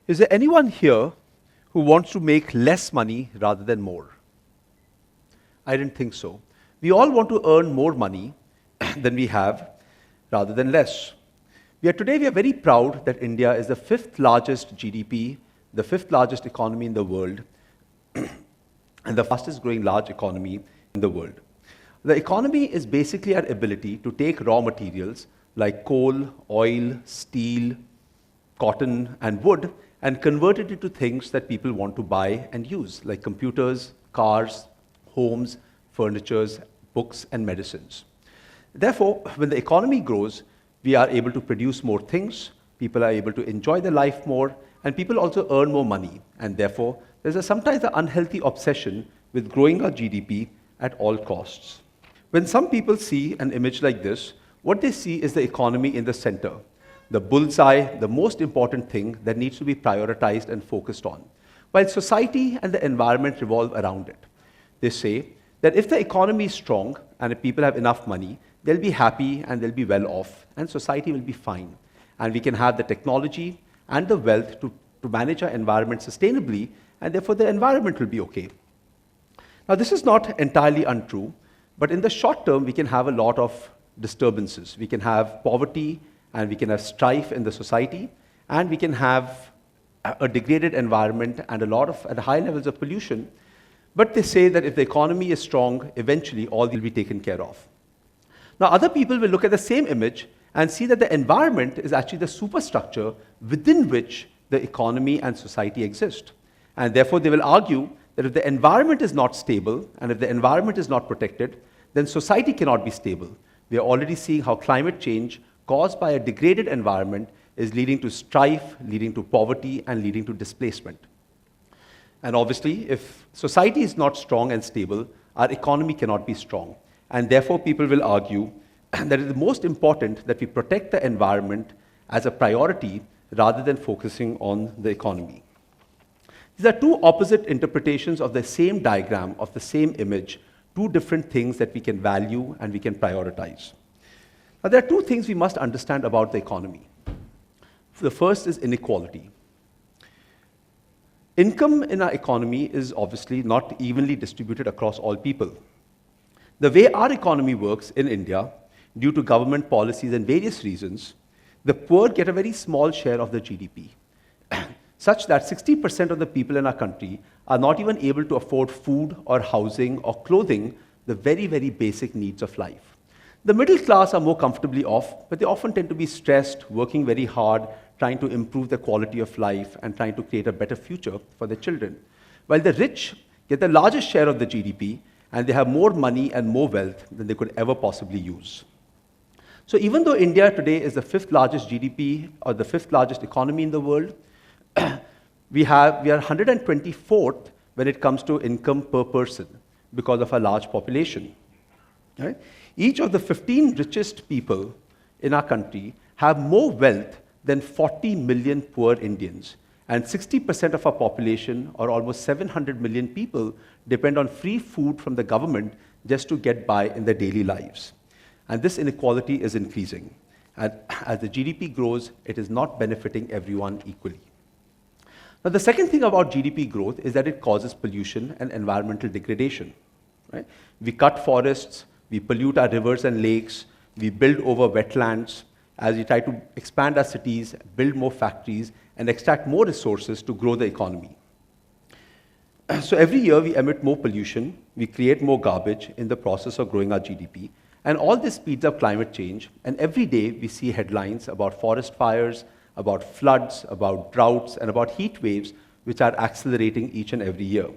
Is there anyone here who wants to make less money rather than more? I didn't think so. We all want to earn more money than we have rather than less. Today we are very proud that India is the fifth largest GDP, the fifth largest economy in the world, and the fastest growing large economy in the world. The economy is basically our ability to take raw materials like coal, oil, steel, cotton, and wood and convert it into things that people want to buy and use, like computers, cars, homes, furnitures, books, and medicines. Therefore, when the economy grows, we are able to produce more things, people are able to enjoy their life more, and people also earn more money. And therefore, there's sometimes an unhealthy obsession with growing our GDP at all costs. When some people see an image like this, what they see is the economy in the center, the bullseye, the most important thing that needs to be prioritized and focused on, while society and the environment revolve around it. They say that if the economy is strong and if people have enough money, they'll be happy and they'll be well off, and society will be fine. And we can have the technology and the wealth to manage our environment sustainably, and therefore the environment will be okay. Now, this is not entirely untrue, but in the short term, we can have a lot of disturbances. We can have poverty, and we can have strife in the society, and we can have a degraded environment and at high levels of pollution. But they say that if the economy is strong, eventually all will be taken care of. Now, other people will look at the same image and see that the environment is actually the superstructure within which the economy and society exist. And therefore, they will argue that if the environment is not stable and if the environment is not protected, then society cannot be stable. We are already seeing how climate change caused by a degraded environment is leading to strife, leading to poverty, and leading to displacement. And obviously, if society is not strong and stable, our economy cannot be strong. And therefore, people will argue that it is most important that we protect the environment as a priority rather than focusing on the economy. These are two opposite interpretations of the same diagram, of the same image, two different things that we can value and we can prioritize. Now, there are two things we must understand about the economy. The first is inequality. Income in our economy is obviously not evenly distributed across all people. The way our economy works in India, due to government policies and various reasons, the poor get a very small share of the GDP, such that 60% of the people in our country are not even able to afford food or housing or clothing, the very, very basic needs of life. The middle class are more comfortably off, but they often tend to be stressed, working very hard, trying to improve the quality of life and trying to create a better future for their children. While the rich get the largest share of the GDP, and they have more money and more wealth than they could ever possibly use. So even though India today is the fifth largest GDP or the fifth largest economy in the world, we are 124th when it comes to income per person because of our large population. Right? Each of the 15 richest people in our country have more wealth than 40 million poor Indians. And 60% of our population, or almost 700 million people, depend on free food from the government just to get by in their daily lives. And this inequality is increasing. And as the GDP grows, it is not benefiting everyone equally. Now, the second thing about GDP growth is that it causes pollution and environmental degradation. Right? We cut forests, we pollute our rivers and lakes, we build over wetlands, as we try to expand our cities, build more factories, and extract more resources to grow the economy. So every year we emit more pollution, we create more garbage in the process of growing our GDP, and all this speeds up climate change, and every day we see headlines about forest fires, about floods, about droughts, and about heat waves, which are accelerating each and every year.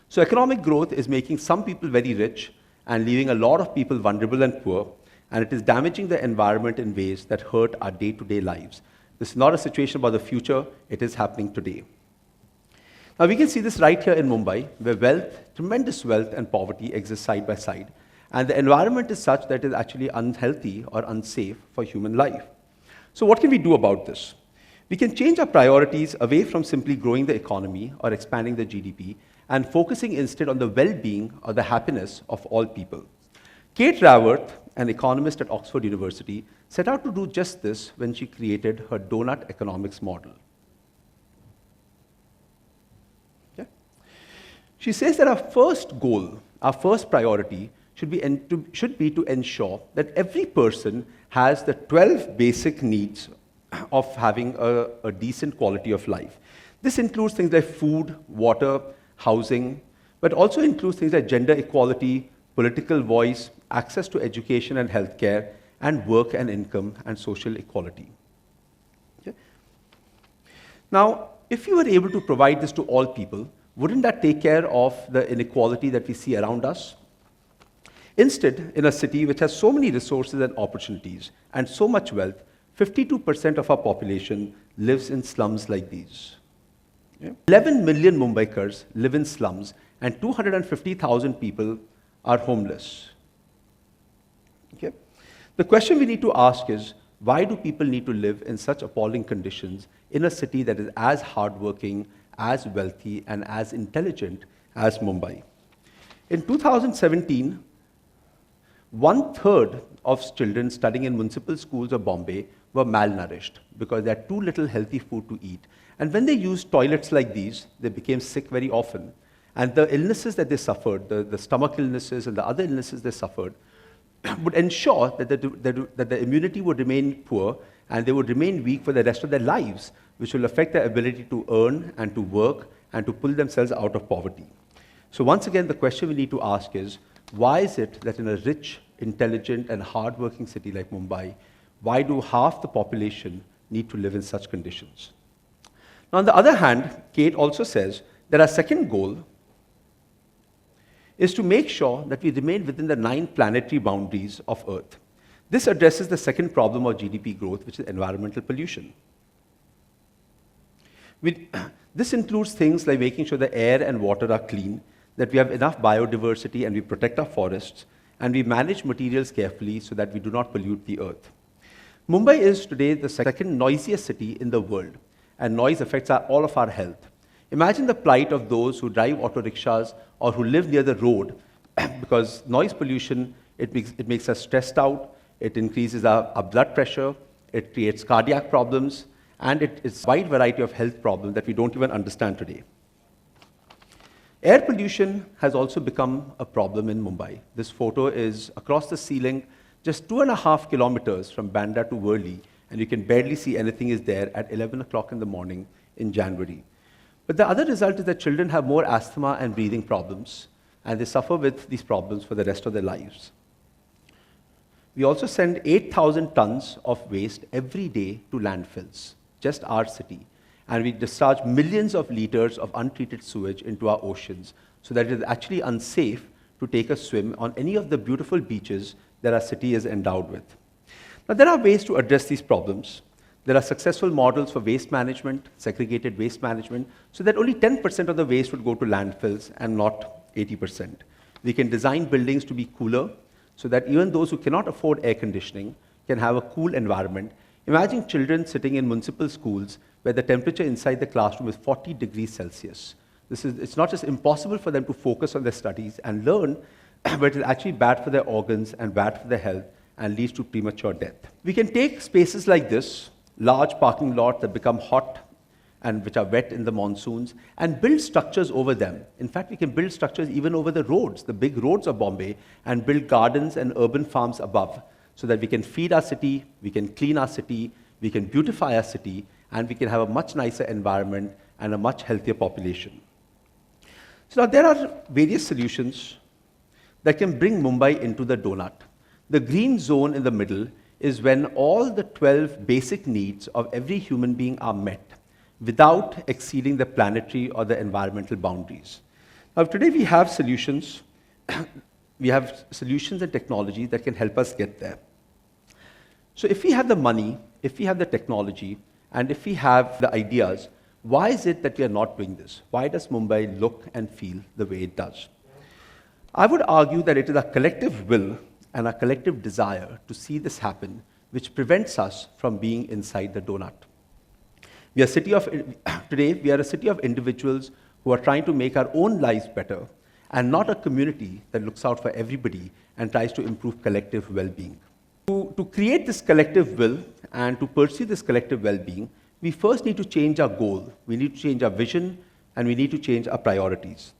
So economic growth is making some people very rich and leaving a lot of people vulnerable and poor, and it is damaging the environment in ways that hurt our day-to-day lives. This is not a situation about the future, it is happening today. Now, we can see this right here in Mumbai, where wealth, tremendous wealth and poverty exist side by side, and the environment is such that it is actually unhealthy or unsafe for human life. So what can we do about this? We can change our priorities away from simply growing the economy or expanding the GDP and focusing instead on the well-being or the happiness of all people. Kate Raworth, an economist at Oxford University, set out to do just this when she created her donut economics model. She says that our first goal, our first priority, should be to ensure that every person has the 12 basic needs of having a decent quality of life. This includes things like food, water, housing, but also includes things like gender equality, political voice, access to education and healthcare, and work and income and social equality. Okay? Now, if you were able to provide this to all people, wouldn't that take care of the inequality that we see around us? Instead, in a city which has so many resources and opportunities and so much wealth, 52% of our population lives in slums like these. Yeah? 11 million Mumbaikars live in slums, and 250,000 people are homeless. Okay? The question we need to ask is, why do people need to live in such appalling conditions in a city that is as hardworking, as wealthy, and as intelligent as Mumbai? In 2017, 1/3 of children studying in municipal schools of Bombay were malnourished because they had too little healthy food to eat. And when they used toilets like these, they became sick very often. And the illnesses that they suffered, the stomach illnesses and the other illnesses they suffered, would ensure that the immunity would remain poor and they would remain weak for the rest of their lives, which will affect their ability to earn and to work and to pull themselves out of poverty. So once again, the question we need to ask is, why is it that in a rich, intelligent, and hardworking city like Mumbai, why do half the population need to live in such conditions? Now, on the other hand, Kate also says that our second goal is to make sure that we remain within the 9 planetary boundaries of Earth. This addresses the second problem of GDP growth, which is environmental pollution. This includes things like making sure the air and water are clean, that we have enough biodiversity and we protect our forests, and we manage materials carefully so that we do not pollute the Earth. Mumbai is today the second noisiest city in the world, and noise affects all of our health. Imagine the plight of those who drive auto rickshaws or who live near the road, because noise pollution, it makes us stressed out, it increases our blood pressure, it creates cardiac problems, and it's a wide variety of health problems that we don't even understand today. Air pollution has also become a problem in Mumbai. This photo is across the ceiling, just 2.5 kilometers from Bandra to Worli, and you can barely see anything is there at 11 o'clock in the morning in January. But the other result is that children have more asthma and breathing problems, and they suffer with these problems for the rest of their lives. We also send 8,000 tons of waste every day to landfills, just our city. And we discharge millions of liters of untreated sewage into our oceans, so that it is actually unsafe to take a swim on any of the beautiful beaches that our city is endowed with. Now, there are ways to address these problems. There are successful models for waste management, segregated waste management, so that only 10% of the waste would go to landfills and not 80%. We can design buildings to be cooler, so that even those who cannot afford air conditioning can have a cool environment. Imagine children sitting in municipal schools where the temperature inside the classroom is 40 degrees Celsius. It's not just impossible for them to focus on their studies and learn, but it is actually bad for their organs and bad for their health and leads to premature death. We can take spaces like this, large parking lots that become hot and which are wet in the monsoons, and build structures over them. In fact, we can build structures even over the roads, the big roads of Bombay, and build gardens and urban farms above, so that we can feed our city, we can clean our city, we can beautify our city, and we can have a much nicer environment and a much healthier population. So now there are various solutions that can bring Mumbai into the donut. The green zone in the middle is when all the 12 basic needs of every human being are met without exceeding the planetary or the environmental boundaries. Now today we have solutions. We have solutions and technology that can help us get there. So if we have the money, if we have the technology, and if we have the ideas, why is it that we are not doing this? Why does Mumbai look and feel the way it does? I would argue that it is our collective will and our collective desire to see this happen which prevents us from being inside the donut. Today, we are a city of individuals who are trying to make our own lives better, and not a community that looks out for everybody and tries to improve collective well-being. To create this collective will and to pursue this collective well-being, we first need to change our goal. We need to change our vision, and we need to change our priorities.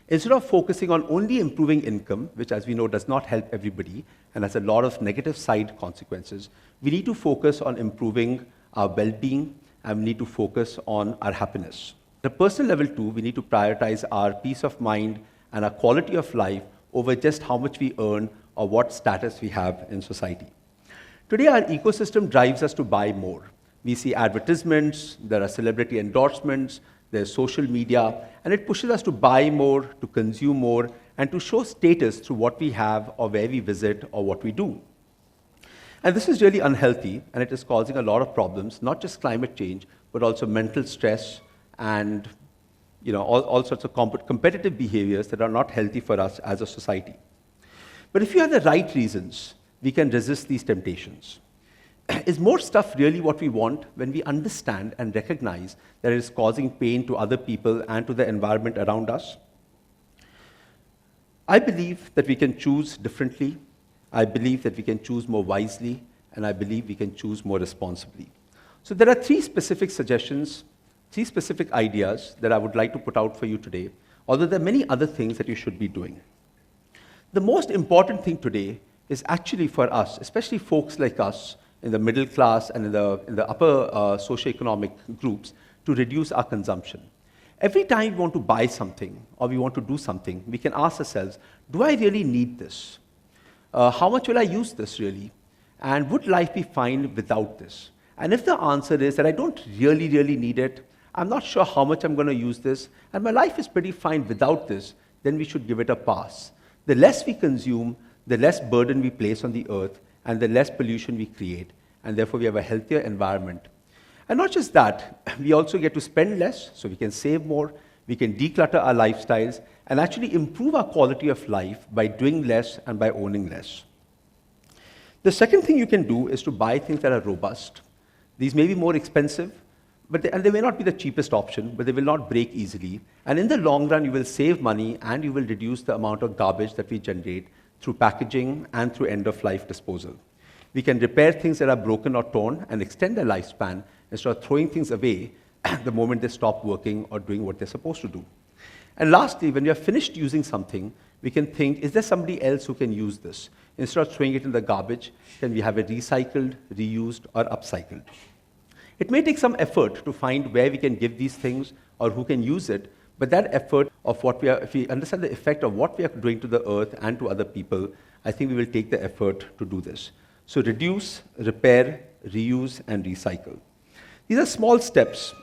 Instead of focusing on only improving income, which as we know does not help everybody and has a lot of negative side consequences, we need to focus on improving our well-being and we need to focus on our happiness. At a personal level too, we need to prioritize our peace of mind and our quality of life over just how much we earn or what status we have in society. Today, our ecosystem drives us to buy more. We see advertisements, there are celebrity endorsements, there's social media, and it pushes us to buy more, to consume more, and to show status through what we have or where we visit or what we do. And this is really unhealthy, and it is causing a lot of problems, not just climate change, but also mental stress and all sorts of competitive behaviors that are not healthy for us as a society. But if you have the right reasons, we can resist these temptations. Is more stuff really what we want when we understand and recognize that it is causing pain to other people and to the environment around us? I believe that we can choose differently. I believe that we can choose more wisely, and I believe we can choose more responsibly. So there are three specific suggestions, three specific ideas that I would like to put out for you today, although there are many other things that you should be doing. The most important thing today is actually for us, especially folks like us in the middle class and in the upper socioeconomic groups, to reduce our consumption. Every time we want to buy something or we want to do something, we can ask ourselves, do I really need this? How much will I use this really? And would life be fine without this? And if the answer is that I don't really need it, I'm not sure how much I'm going to use this, and my life is pretty fine without this, then we should give it a pass. The less we consume, the less burden we place on the earth, and the less pollution we create, and therefore we have a healthier environment. And not just that, we also get to spend less, so we can save more, we can declutter our lifestyles, and actually improve our quality of life by doing less and by owning less. The second thing you can do is to buy things that are robust. These may be more expensive, and they may not be the cheapest option, but they will not break easily. And in the long run, you will save money and you will reduce the amount of garbage that we generate through packaging and through end-of-life disposal. We can repair things that are broken or torn and extend their lifespan instead of throwing things away the moment they stop working or doing what they're supposed to do. And lastly, when we are finished using something, we can think, is there somebody else who can use this? Instead of throwing it in the garbage, can we have it recycled, reused, or upcycled? It may take some effort to find where we can give these things or who can use it, but that effort of if we understand the effect of what we are doing to the earth and to other people, I think we will take the effort to do this. So reduce, repair, reuse, and recycle. These are small steps,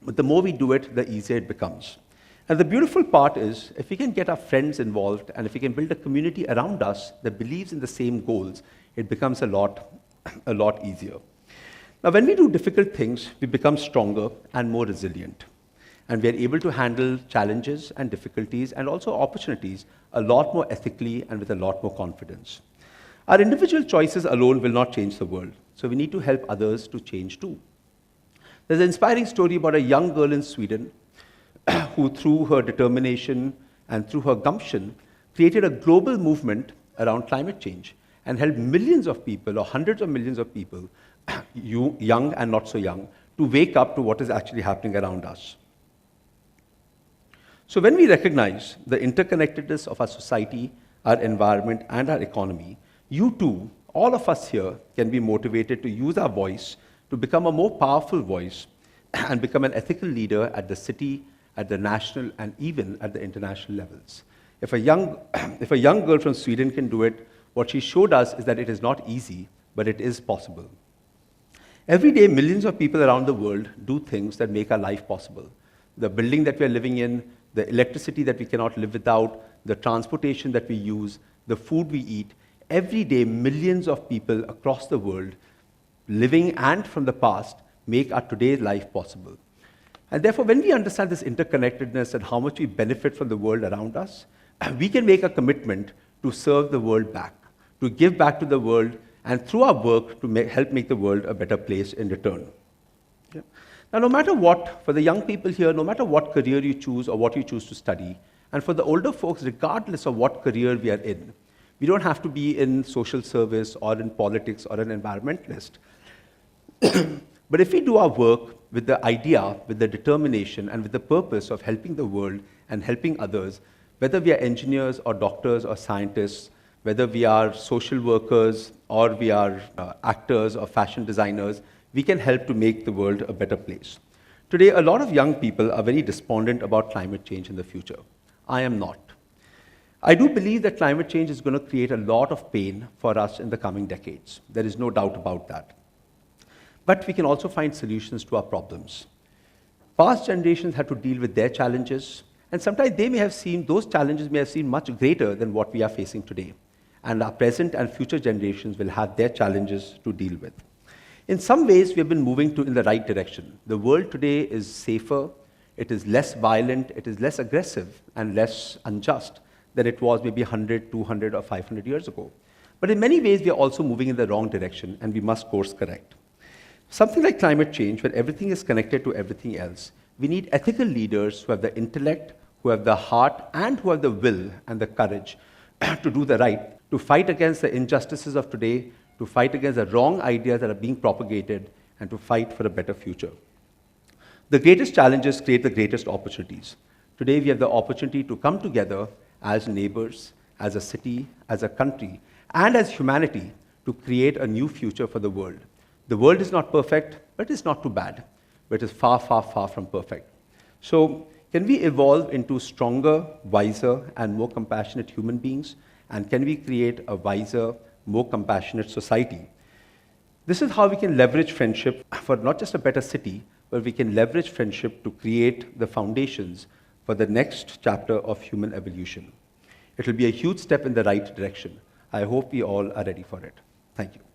but the more we do it, the easier it becomes. And the beautiful part is, if we can get our friends involved, and if we can build a community around us that believes in the same goals, it becomes a lot easier. Now, when we do difficult things, we become stronger and more resilient. And we are able to handle challenges and difficulties and also opportunities a lot more ethically and with a lot more confidence. Our individual choices alone will not change the world, so we need to help others to change too. There's an inspiring story about a young girl in Sweden who, through her determination and through her gumption, created a global movement around climate change and helped millions of people, or hundreds of millions of people, young and not so young, to wake up to what is actually happening around us. So when we recognize the interconnectedness of our society, our environment, and our economy, you too, all of us here, can be motivated to use our voice to become a more powerful voice and become an ethical leader at the city, at the national, and even at the international levels. If a young girl from Sweden can do it, what she showed us is that it is not easy, but it is possible. Every day, millions of people around the world do things that make our life possible. The building that we are living in, the electricity that we cannot live without, the transportation that we use, the food we eat. Every day, millions of people across the world, living and from the past, make our today's life possible. And therefore, when we understand this interconnectedness and how much we benefit from the world around us, we can make a commitment to serve the world back, to give back to the world, and through our work, to help make the world a better place in return. Yeah. Now, no matter what, for the young people here, no matter what career you choose or what you choose to study, and for the older folks, regardless of what career we are in, we don't have to be in social service or in politics or an environmentalist. But if we do our work with the idea, with the determination, and with the purpose of helping the world and helping others, Whether we are engineers or doctors or scientists, whether we are social workers or we are actors or fashion designers, we can help to make the world a better place. Today, a lot of young people are very despondent about climate change in the future. I am not. I do believe that climate change is going to create a lot of pain for us in the coming decades. There is no doubt about that. But we can also find solutions to our problems. Past generations had to deal with their challenges, and sometimes those challenges may have seemed much greater than what we are facing today. And our present and future generations will have their challenges to deal with. In some ways, we have been moving in the right direction. The world today is safer, it is less violent, it is less aggressive, and less unjust than it was maybe 100, 200, or 500 years ago. But in many ways, we are also moving in the wrong direction, and we must course correct. Something like climate change, where everything is connected to everything else, we need ethical leaders who have the intellect, who have the heart, and who have the will and the courage to do the right, to fight against the injustices of today, to fight against the wrong ideas that are being propagated, and to fight for a better future. The greatest challenges create the greatest opportunities. Today, we have the opportunity to come together as neighbors, as a city, as a country, and as humanity to create a new future for the world. The world is not perfect, but it's not too bad. But it is far, far, far from perfect. So, can we evolve into stronger, wiser, and more compassionate human beings? And can we create a wiser, more compassionate society? This is how we can leverage friendship for not just a better city, but we can leverage friendship to create the foundations for the next chapter of human evolution. It will be a huge step in the right direction. I hope we all are ready for it. Thank you.